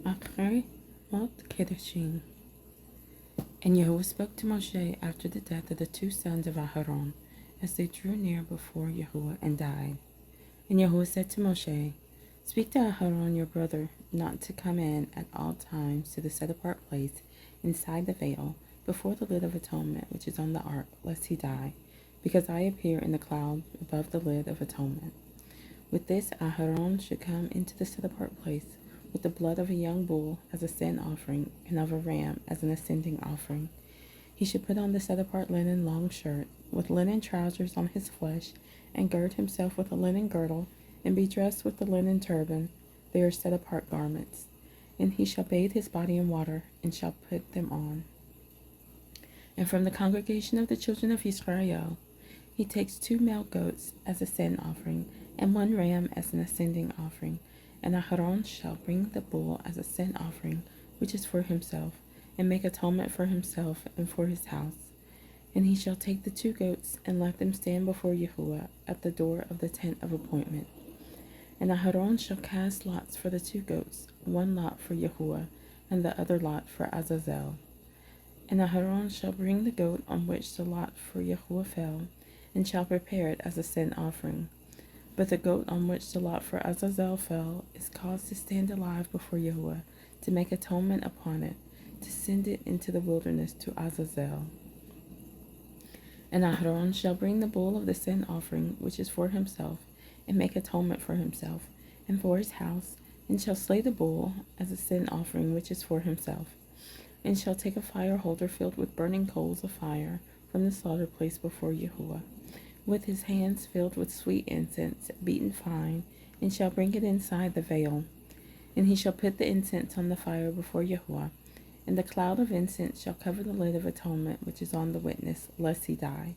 Acharei Mot-Kedoshim. And Yahweh spoke to Moshe after the death of the two sons of Aharon, as they drew near before Yahweh and died. And Yahweh said to Moshe, Speak to Aharon your brother not to come in at all times to the set-apart place inside the veil, before the lid of atonement which is on the ark, lest he die, because I appear in the cloud above the lid of atonement. With this Aharon should come into the set-apart place, with the blood of a young bull as a sin offering, and of a ram as an ascending offering. He should put on the set-apart linen long shirt, with linen trousers on his flesh, and gird himself with a linen girdle, and be dressed with the linen turban. They are set-apart garments. And he shall bathe his body in water, and shall put them on. And from the congregation of the children of Israel, he takes 2 male goats as a sin offering, and 1 ram as an ascending offering. And Aharon shall bring the bull as a sin offering, which is for himself, and make atonement for himself and for his house. And he shall take the 2 goats, and let them stand before Yahuwah at the door of the tent of appointment. And Aharon shall cast lots for the 2 goats, 1 lot for Yahuwah, and the other lot for Azazel. And Aharon shall bring the goat on which the lot for Yahuwah fell, and shall prepare it as a sin offering. But the goat on which the lot for Azazel fell is caused to stand alive before Yahuwah, to make atonement upon it, to send it into the wilderness to Azazel. And Aharon shall bring the bull of the sin offering, which is for himself, and make atonement for himself, and for his house, and shall slay the bull as a sin offering, which is for himself, and shall take a fire holder filled with burning coals of fire from the slaughter place before Yahuwah, with his hands filled with sweet incense, beaten fine, and shall bring it inside the veil. And he shall put the incense on the fire before Yahuwah, and the cloud of incense shall cover the lid of atonement which is on the witness, lest he die.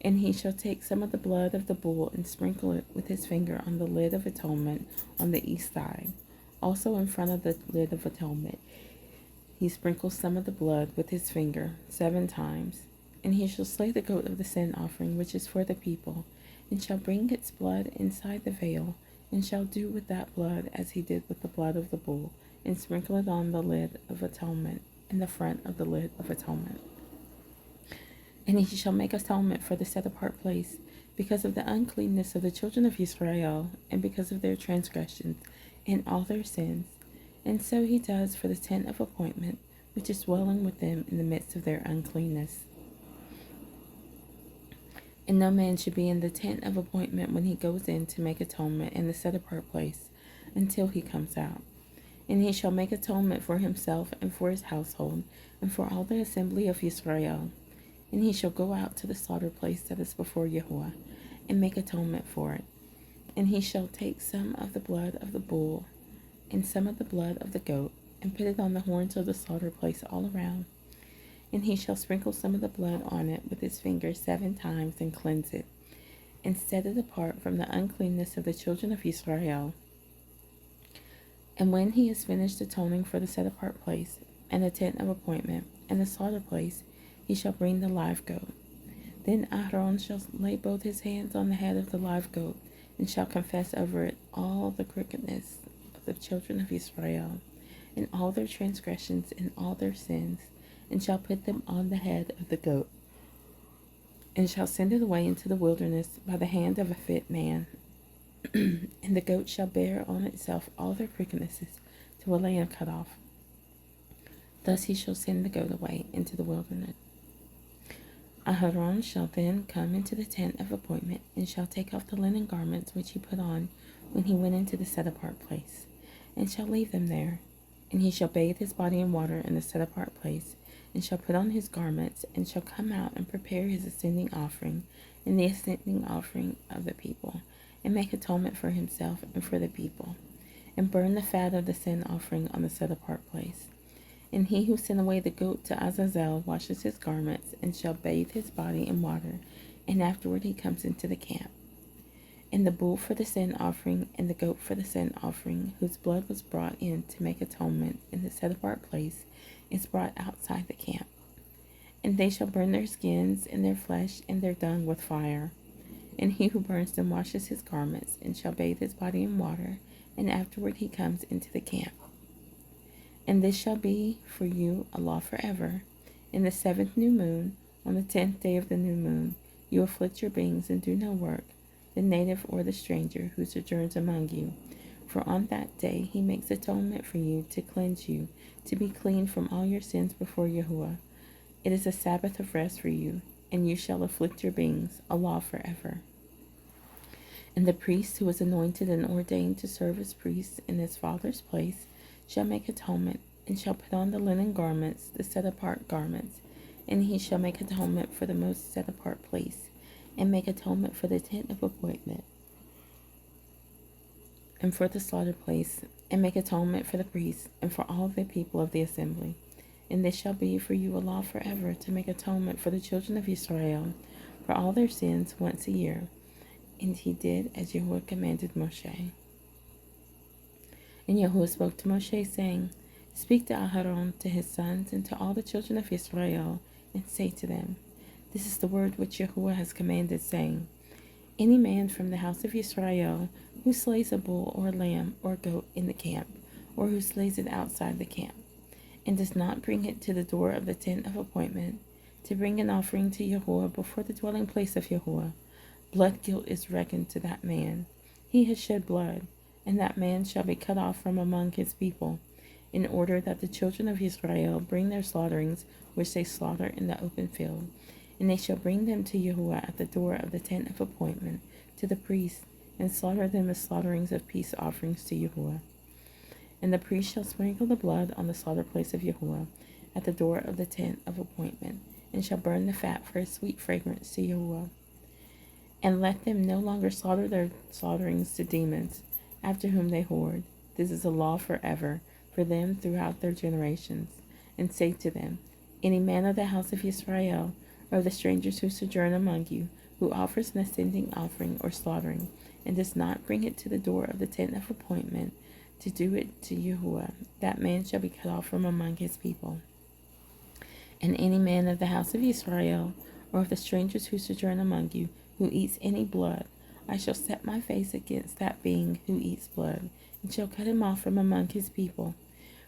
And he shall take some of the blood of the bull and sprinkle it with his finger on the lid of atonement on the east side, also in front of the lid of atonement. He sprinkles some of the blood with his finger 7 times. And he shall slay the goat of the sin offering, which is for the people, and shall bring its blood inside the veil, and shall do with that blood as he did with the blood of the bull, and sprinkle it on the lid of atonement, in the front of the lid of atonement. And he shall make atonement for the set-apart place, because of the uncleanness of the children of Israel, and because of their transgressions, and all their sins. And so he does for the tent of appointment, which is dwelling with them in the midst of their uncleanness. And no man should be in the tent of appointment when he goes in to make atonement in the set-apart place, until he comes out. And he shall make atonement for himself and for his household, and for all the assembly of Israel. And he shall go out to the slaughter place that is before Yahuwah, and make atonement for it. And he shall take some of the blood of the bull, and some of the blood of the goat, and put it on the horns of the slaughter place all around. And he shall sprinkle some of the blood on it with his finger 7 times, and cleanse it, and set it apart from the uncleanness of the children of Israel. And when he has finished atoning for the set-apart place, and the tent of appointment, and the slaughter place, he shall bring the live goat. Then Aharon shall lay both his hands on the head of the live goat, and shall confess over it all the crookedness of the children of Israel, and all their transgressions and all their sins, and shall put them on the head of the goat, and shall send it away into the wilderness by the hand of a fit man. And the goat shall bear on itself all their crookednesses to a lamb cut off. Thus he shall send the goat away into the wilderness. Aharon shall then come into the tent of appointment, and shall take off the linen garments which he put on when he went into the set-apart place, and shall leave them there. And he shall bathe his body in water in the set-apart place, and shall put on his garments, and shall come out and prepare his ascending offering, and the ascending offering of the people, and make atonement for himself and for the people, and burn the fat of the sin offering on the set-apart place. And he who sent away the goat to Azazel washes his garments, and shall bathe his body in water, and afterward he comes into the camp. And the bull for the sin offering, and the goat for the sin offering, whose blood was brought in to make atonement in the set-apart place, is brought outside the camp. And they shall burn their skins, and their flesh, and their dung with fire. And he who burns them washes his garments, and shall bathe his body in water, and afterward he comes into the camp. And this shall be for you a law forever. In the 7th new moon, on the 10th day of the new moon, you afflict your beings and do no work, the native or the stranger who sojourns among you. For on that day he makes atonement for you to cleanse you, to be clean from all your sins before Yahuwah. It is a Sabbath of rest for you, and you shall afflict your beings, a law forever. And the priest who is anointed and ordained to serve as priest in his father's place shall make atonement, and shall put on the linen garments, the set-apart garments, and he shall make atonement for the most set-apart place, and make atonement for the tent of appointment, and for the slaughter place, and make atonement for the priests, and for all the people of the assembly. And this shall be for you a law forever, to make atonement for the children of Israel for all their sins once a year. And he did as Yahuwah commanded Moshe. And Yahuwah spoke to Moshe, saying, Speak to Aharon, to his sons, and to all the children of Israel, and say to them, This is the word which Yahuwah has commanded, saying, Any man from the house of Israel who slays a bull or lamb or goat in the camp, or who slays it outside the camp, and does not bring it to the door of the tent of appointment, to bring an offering to Yahuwah before the dwelling place of Yahuwah, blood guilt is reckoned to that man. He has shed blood, and that man shall be cut off from among his people, in order that the children of Israel bring their slaughterings which they slaughter in the open field, and they shall bring them to Yahuwah at the door of the tent of appointment, to the priest, and slaughter them as slaughterings of peace offerings to Yahuwah. And the priest shall sprinkle the blood on the slaughter place of Yahuwah at the door of the tent of appointment, and shall burn the fat for a sweet fragrance to Yahuwah. And let them no longer slaughter their slaughterings to demons, after whom they whored. This is a law forever for them throughout their generations. And say to them, Any man of the house of Israel, or of the strangers who sojourn among you, who offers an ascending offering or slaughtering, and does not bring it to the door of the tent of appointment, to do it to Yahuwah, that man shall be cut off from among his people. And any man of the house of Israel, or of the strangers who sojourn among you, who eats any blood, I shall set my face against that being who eats blood, and shall cut him off from among his people.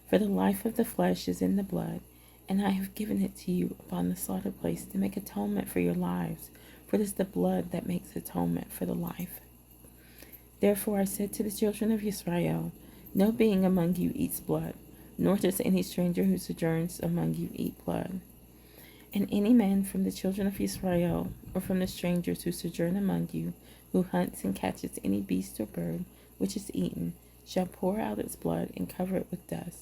For the life of the flesh is in the blood, and I have given it to you upon the slaughter place to make atonement for your lives, for it is the blood that makes atonement for the life. Therefore I said to the children of Israel, No being among you eats blood, nor does any stranger who sojourns among you eat blood. And any man from the children of Israel, or from the strangers who sojourn among you, who hunts and catches any beast or bird which is eaten, shall pour out its blood and cover it with dust.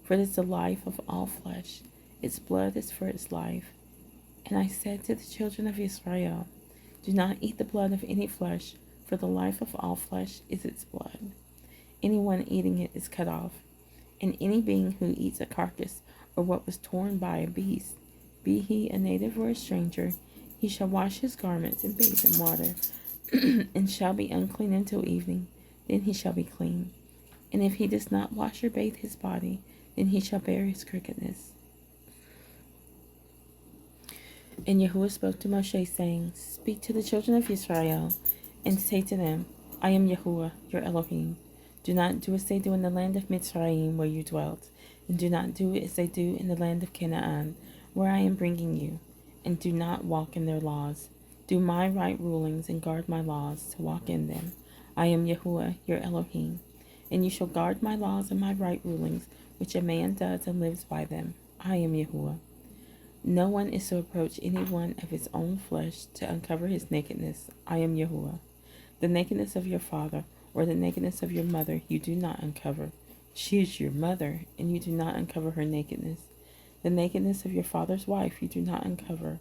For it is the life of all flesh, its blood is for its life. And I said to the children of Israel, Do not eat the blood of any flesh, for the life of all flesh is its blood. Anyone eating it is cut off. And any being who eats a carcass, or what was torn by a beast, be he a native or a stranger, he shall wash his garments and bathe in water, and shall be unclean until evening. Then he shall be clean. And if he does not wash or bathe his body, then he shall bear his crookedness. And Yahuwah spoke to Moshe, saying, Speak to the children of Israel, and say to them, I am Yahuwah, your Elohim. Do not do as they do in the land of Mitzrayim, where you dwelt, and do not do as they do in the land of Canaan, where I am bringing you, and do not walk in their laws. Do my right rulings and guard my laws, to walk in them. I am Yahuwah, your Elohim. And you shall guard my laws and my right rulings, which a man does and lives by them. I am Yahuwah. No one is to approach any one of his own flesh to uncover his nakedness. I am Yahuwah. The nakedness of your father, or the nakedness of your mother, you do not uncover. She is your mother, and you do not uncover her nakedness. The nakedness of your father's wife you do not uncover.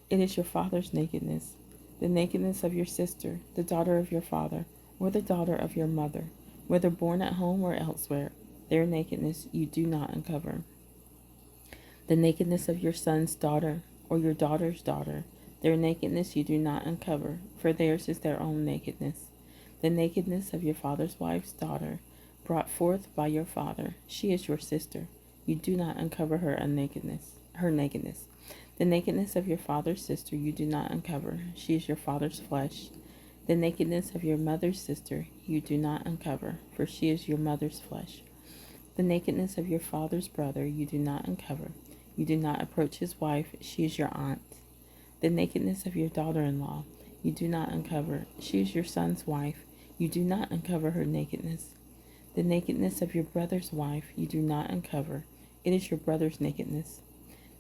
It is your father's nakedness. The nakedness of your sister, the daughter of your father, or the daughter of your mother, whether born at home or elsewhere, their nakedness you do not uncover. The nakedness of your son's daughter, or your daughter's daughter, their nakedness you do not uncover, for theirs is their own nakedness. The nakedness of your father's wife's daughter, brought forth by your father, she is your sister. You do not uncover her nakedness. The nakedness of your father's sister you do not uncover. She is your father's flesh. The nakedness of your mother's sister you do not uncover, for she is your mother's flesh. The nakedness of your father's brother you do not uncover. You do not approach his wife, she is your aunt. The nakedness of your daughter-in-law you do not uncover. She is your son's wife. You do not uncover her nakedness. The nakedness of your brother's wife you do not uncover. It is your brother's nakedness.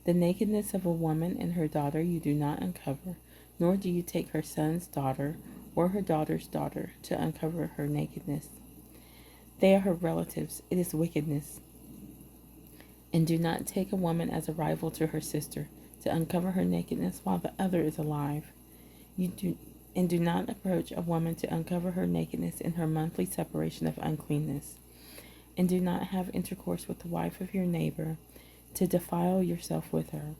The nakedness of a woman and her daughter you do not uncover, nor do you take her son's daughter or her daughter's daughter to uncover her nakedness. They are her relatives. It is wickedness. And do not take a woman as a rival to her sister to uncover her nakedness while the other is alive. Do not approach a woman to uncover her nakedness in her monthly separation of uncleanness. And do not have intercourse with the wife of your neighbor to defile yourself with her.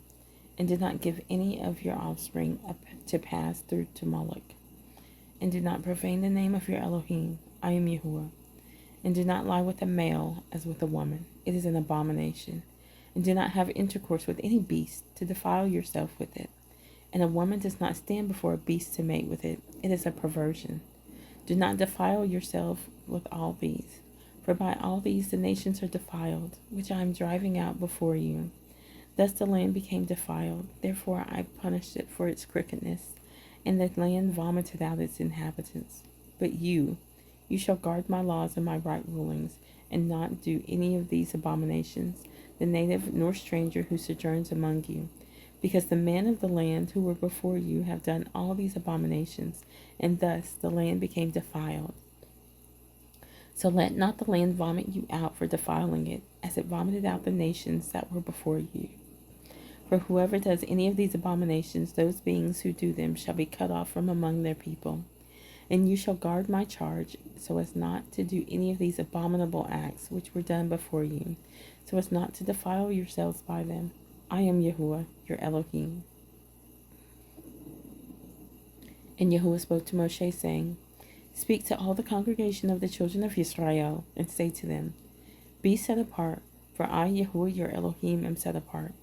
And do not give any of your offspring to pass through to Moloch. And do not profane the name of your Elohim. I am Yahuwah. And do not lie with a male as with a woman. It is an abomination. And do not have intercourse with any beast to defile yourself with it. And a woman does not stand before a beast to mate with it. It is a perversion. Do not defile yourself with all these. For by all these the nations are defiled, which I am driving out before you. Thus the land became defiled. Therefore I punished it for its crookedness, and the land vomited out its inhabitants. But you shall guard my laws and my right rulings, and not do any of these abominations, the native nor stranger who sojourns among you. Because the men of the land who were before you have done all these abominations, and thus the land became defiled. So let not the land vomit you out for defiling it, as it vomited out the nations that were before you. For whoever does any of these abominations, those beings who do them shall be cut off from among their people. And you shall guard my charge, so as not to do any of these abominable acts which were done before you, so as not to defile yourselves by them. I am Yahuwah, your Elohim. And Yahuwah spoke to Moshe, saying, Speak to all the congregation of the children of Israel, and say to them, Be set apart, for I, Yahuwah, your Elohim, am set apart.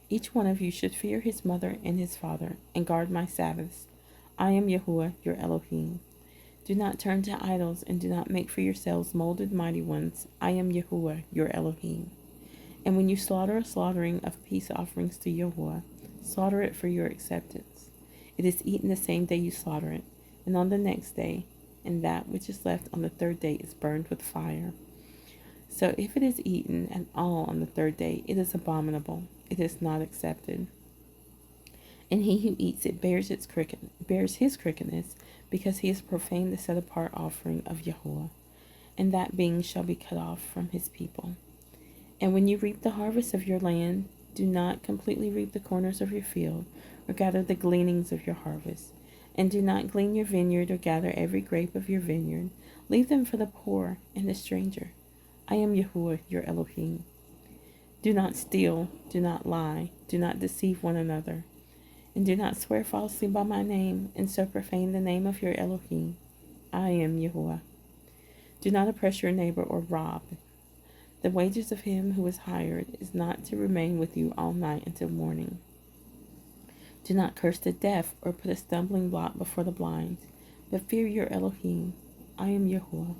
Each one of you should fear his mother and his father, and guard my Sabbaths. I am Yahuwah, your Elohim. Do not turn to idols, and do not make for yourselves molded mighty ones. I am Yahuwah, your Elohim. And when you slaughter a slaughtering of peace offerings to Yahuwah, slaughter it for your acceptance. It is eaten the same day you slaughter it, and on the next day, and that which is left on the third day is burned with fire. So if it is eaten at all on the third day, it is abominable. It is not accepted. And he who eats it bears his crookedness, because he has profaned the set-apart offering of Yahuwah, and that being shall be cut off from his people. And when you reap the harvest of your land, do not completely reap the corners of your field, or gather the gleanings of your harvest. And do not glean your vineyard, or gather every grape of your vineyard. Leave them for the poor and the stranger. I am Yahuwah, your Elohim. Do not steal, do not lie, do not deceive one another. And do not swear falsely by my name, and so profane the name of your Elohim. I am Yahuwah. Do not oppress your neighbor or rob. The wages of him who is hired is not to remain with you all night until morning. Do not curse the deaf or put a stumbling block before the blind, but fear your Elohim. I am Yahuwah.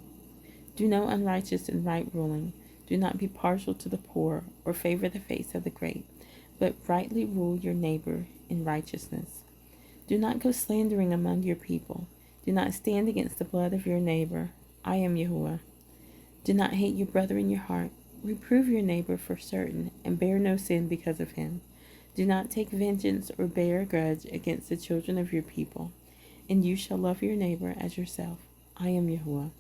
Do no unrighteous and right ruling. Do not be partial to the poor or favor the face of the great, but rightly rule your neighbor in righteousness. Do not go slandering among your people. Do not stand against the blood of your neighbor. I am Yahuwah. Do not hate your brother in your heart. Reprove your neighbor for certain, and bear no sin because of him. Do not take vengeance or bear a grudge against the children of your people, and you shall love your neighbor as yourself. I am Yahuwah.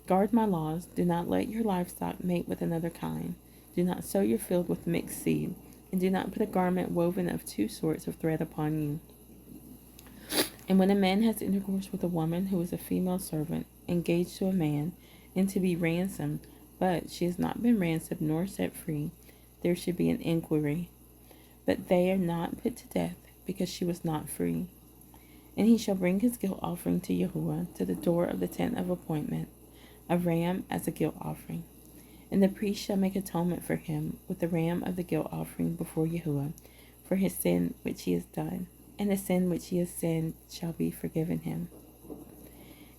Guard my laws. Do not let your livestock mate with another kind. Do not sow your field with mixed seed, and do not put a garment woven of two sorts of thread upon you. And when a man has intercourse with a woman who is a female servant, engaged to a man, and to be ransomed, but she has not been ransomed nor set free, there should be an inquiry. But they are not put to death, because she was not free. And he shall bring his guilt offering to Yahuwah to the door of the tent of appointment, a ram as a guilt offering. And the priest shall make atonement for him with the ram of the guilt offering before Yahuwah, for his sin which he has done, and the sin which he has sinned shall be forgiven him.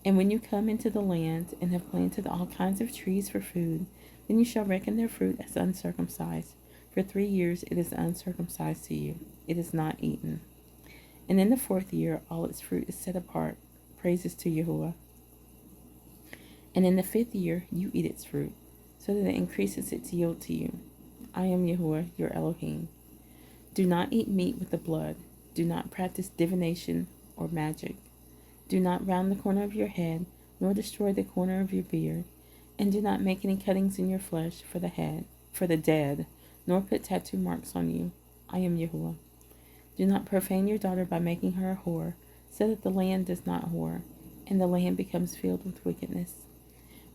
And when you come into the land and have planted all kinds of trees for food, then you shall reckon their fruit as uncircumcised. For 3 years it is uncircumcised to you. It is not eaten. And in the 4th year all its fruit is set apart. Praises to Yahuwah. And in the 5th year you eat its fruit, so that it increases its yield to you. I am Yahuwah, your Elohim. Do not eat meat with the blood. Do not practice divination or magic. Do not round the corner of your head, nor destroy the corner of your beard. And do not make any cuttings in your flesh for the dead, nor put tattoo marks on you. I am Yahuwah. Do not profane your daughter by making her a whore, so that the land does not whore, and the land becomes filled with wickedness.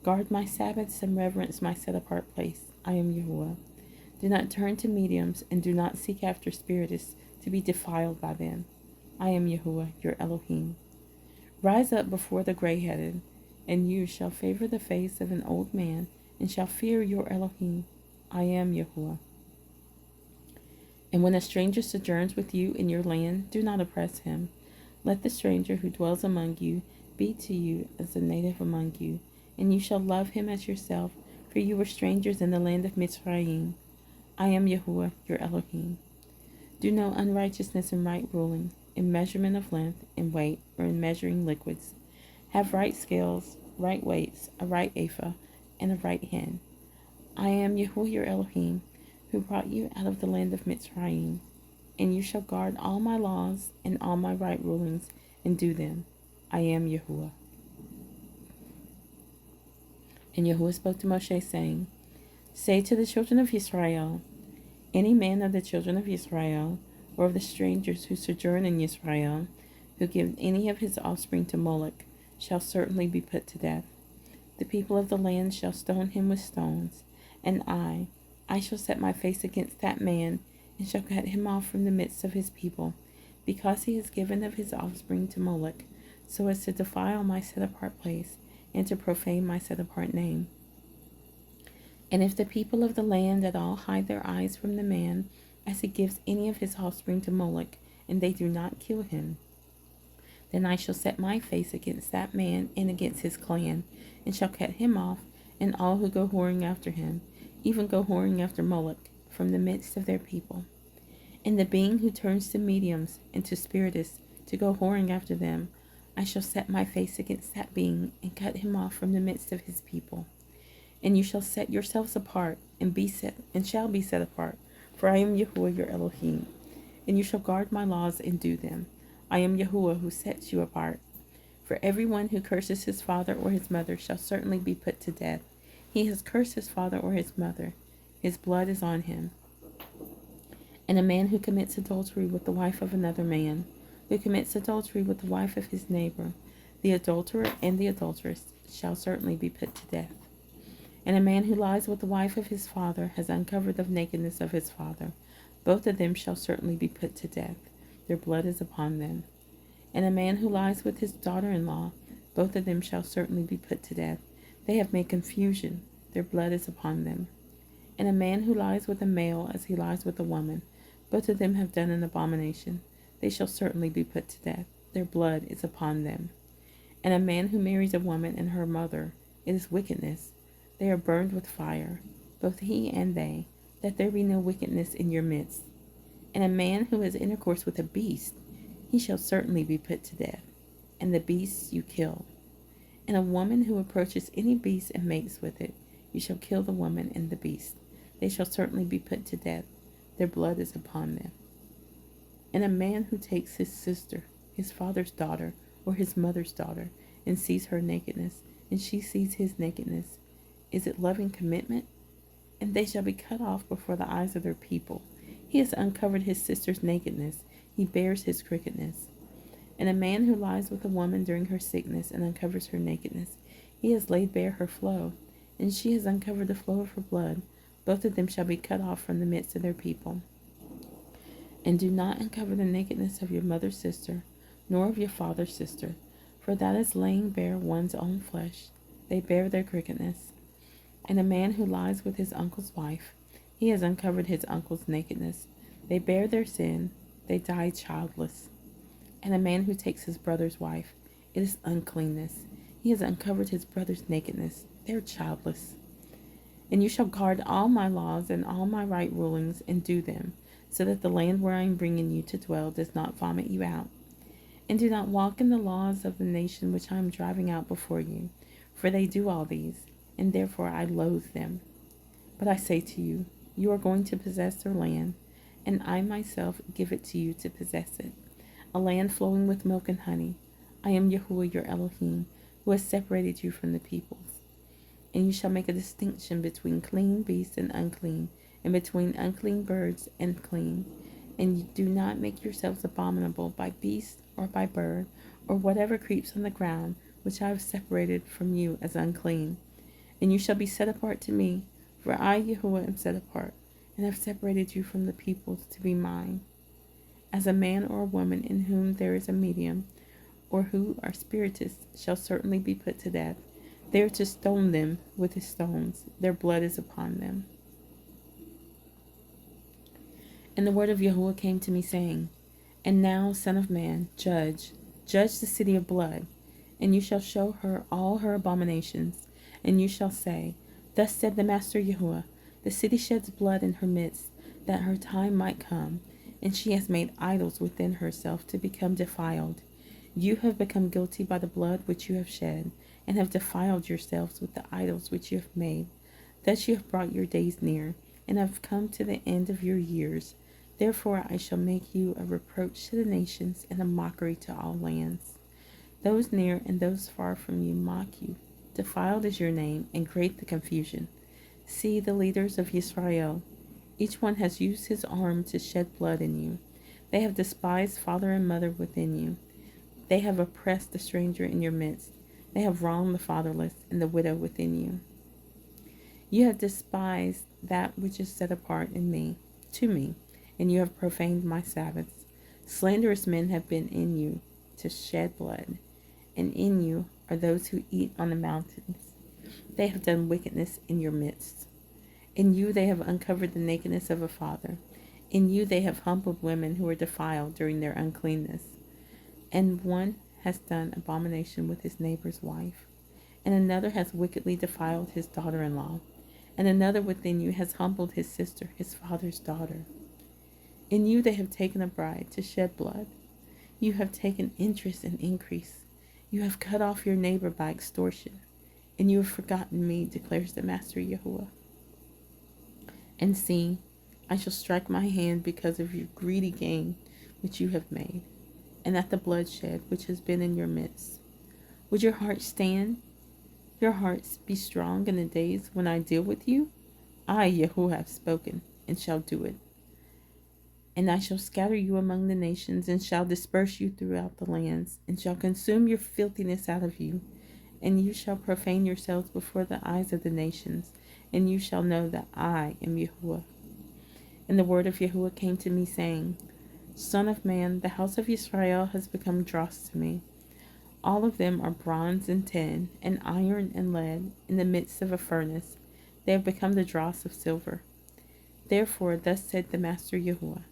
Guard my Sabbaths and reverence my set-apart place. I am Yahuwah. Do not turn to mediums, and do not seek after spiritists to be defiled by them. I am Yahuwah, your Elohim. Rise up before the gray-headed, and you shall favor the face of an old man, and shall fear your Elohim. I am Yahuwah. And when a stranger sojourns with you in your land, do not oppress him. Let the stranger who dwells among you be to you as a native among you, and you shall love him as yourself, for you were strangers in the land of Mitzrayim. I am Yahuwah, your Elohim. Do no unrighteousness in right ruling, in measurement of length, in weight, or in measuring liquids. Have right scales, right weights, a right ephah, and a right hin. I am Yahuwah, your Elohim, who brought you out of the land of Mitzrayim. And you shall guard all my laws and all my right rulings, and do them. I am Yahuwah. And Yahuwah spoke to Moshe, saying, Say to the children of Israel, any man of the children of Israel, or of the strangers who sojourn in Israel, who give any of his offspring to Moloch, shall certainly be put to death. The people of the land shall stone him with stones, and I shall set my face against that man, and shall cut him off from the midst of his people, because he has given of his offspring to Moloch, so as to defile my set-apart place, and to profane my set-apart name. And if the people of the land at all hide their eyes from the man, as he gives any of his offspring to Moloch, and they do not kill him, then I shall set my face against that man and against his clan, and shall cut him off, and all who go whoring after him, even go whoring after Moloch, from the midst of their people. And the being who turns to mediums and to spiritists to go whoring after them, I shall set my face against that being, and cut him off from the midst of his people. And you shall set yourselves apart, and shall be set apart, for I am Yahuwah your Elohim. And you shall guard my laws and do them. I am Yahuwah who sets you apart. For everyone who curses his father or his mother shall certainly be put to death. He has cursed his father or his mother. His blood is on him. And a man who commits adultery with the wife of another man, who commits adultery with the wife of his neighbor, the adulterer and the adulteress shall certainly be put to death. And a man who lies with the wife of his father has uncovered the nakedness of his father. Both of them shall certainly be put to death. Their blood is upon them. And a man who lies with his daughter-in-law, both of them shall certainly be put to death. They have made confusion. Their blood is upon them. And a man who lies with a male as he lies with a woman, both of them have done an abomination. They shall certainly be put to death. Their blood is upon them. And a man who marries a woman and her mother, it is wickedness. They are burned with fire, both he and they, that there be no wickedness in your midst. And a man who has intercourse with a beast, he shall certainly be put to death, and the beasts you kill. And a woman who approaches any beast and mates with it, you shall kill the woman and the beast. They shall certainly be put to death. Their blood is upon them. And a man who takes his sister, his father's daughter, or his mother's daughter, and sees her nakedness, and she sees his nakedness, is it loving commitment? And they shall be cut off before the eyes of their people. He has uncovered his sister's nakedness. He bears his crookedness. And a man who lies with a woman during her sickness and uncovers her nakedness, he has laid bare her flow, and she has uncovered the flow of her blood. Both of them shall be cut off from the midst of their people. And do not uncover the nakedness of your mother's sister, nor of your father's sister, for that is laying bare one's own flesh. They bear their crookedness. And a man who lies with his uncle's wife, he has uncovered his uncle's nakedness. They bear their sin. They die childless. And a man who takes his brother's wife, it is uncleanness. He has uncovered his brother's nakedness. They are childless. And you shall guard all my laws and all my right rulings and do them, so that the land where I am bringing you to dwell does not vomit you out. And do not walk in the laws of the nation which I am driving out before you, for they do all these, and therefore I loathe them. But I say to you, you are going to possess their land, and I myself give it to you to possess it, a land flowing with milk and honey. I am Yahuwah your Elohim, who has separated you from the peoples. And you shall make a distinction between clean beasts and unclean, and between unclean birds and clean. And you do not make yourselves abominable by beast or by bird, or whatever creeps on the ground, which I have separated from you as unclean. And you shall be set apart to me, for I, Yahuwah, am set apart, and have separated you from the peoples to be mine. As a man or a woman in whom there is a medium, or who are spiritists, shall certainly be put to death. They are to stone them with the stones. Their blood is upon them. And the word of Yahuwah came to me, saying, And now, son of man, judge the city of blood, and you shall show her all her abominations. And you shall say, Thus said the Master Yahuwah, the city sheds blood in her midst, that her time might come, and she has made idols within herself to become defiled. You have become guilty by the blood which you have shed, and have defiled yourselves with the idols which you have made. Thus you have brought your days near, and have come to the end of your years. Therefore I shall make you a reproach to the nations, and a mockery to all lands. Those near and those far from you mock you. Defiled is your name, and great the confusion. See the leaders of Israel. Each one has used his arm to shed blood in you. They have despised father and mother within you. They have oppressed the stranger in your midst. They have wronged the fatherless and the widow within you. You have despised that which is set apart to me, and you have profaned my Sabbaths. Slanderous men have been in you to shed blood, and in you are those who eat on the mountains. They have done wickedness in your midst. In you they have uncovered the nakedness of a father. In you they have humbled women who were defiled during their uncleanness. And one has done abomination with his neighbor's wife, and another has wickedly defiled his daughter-in-law, and another within you has humbled his sister, his father's daughter. In you they have taken a bride to shed blood. You have taken interest and increase. You have cut off your neighbor by extortion, and you have forgotten me, declares the Master Yahuwah. And see, I shall strike my hand because of your greedy gain which you have made, and at the bloodshed which has been in your midst. Would your heart stand? Your hearts be strong in the days when I deal with you? I, Yahuwah, have spoken, and shall do it. And I shall scatter you among the nations, and shall disperse you throughout the lands, and shall consume your filthiness out of you. And you shall profane yourselves before the eyes of the nations, and you shall know that I am Yahuwah. And the word of Yahuwah came to me, saying, Son of man, the house of Israel has become dross to me. All of them are bronze and tin, and iron and lead, in the midst of a furnace. They have become the dross of silver. Therefore, thus said the Master Yahuwah,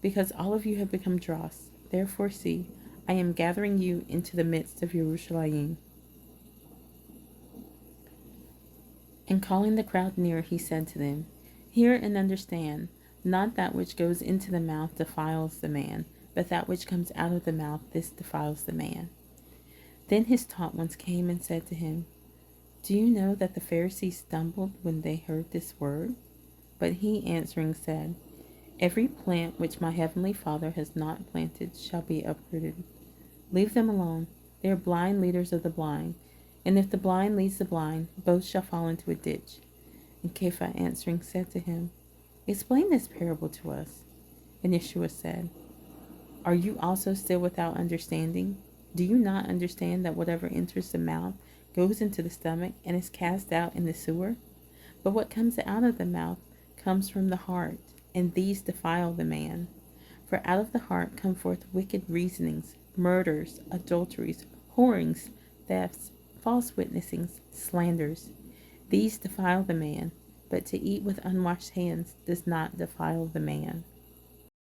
because all of you have become dross, therefore see, I am gathering you into the midst of Yerushalayim. And calling the crowd near, he said to them, Hear and understand. Not that which goes into the mouth defiles the man, but that which comes out of the mouth, this defiles the man. Then his taught ones came and said to him, Do you know that the Pharisees stumbled when they heard this word? But he answering said, Every plant which my heavenly Father has not planted shall be uprooted. Leave them alone. They are blind leaders of the blind. And if the blind leads the blind, both shall fall into a ditch. And Kepha answering said to him, Explain this parable to us. And Yeshua said, Are you also still without understanding? Do you not understand that whatever enters the mouth goes into the stomach and is cast out in the sewer? But what comes out of the mouth comes from the heart, and these defile the man. For out of the heart come forth wicked reasonings, murders, adulteries, whorings, thefts, false witnessings, slanders. These defile the man, but to eat with unwashed hands does not defile the man.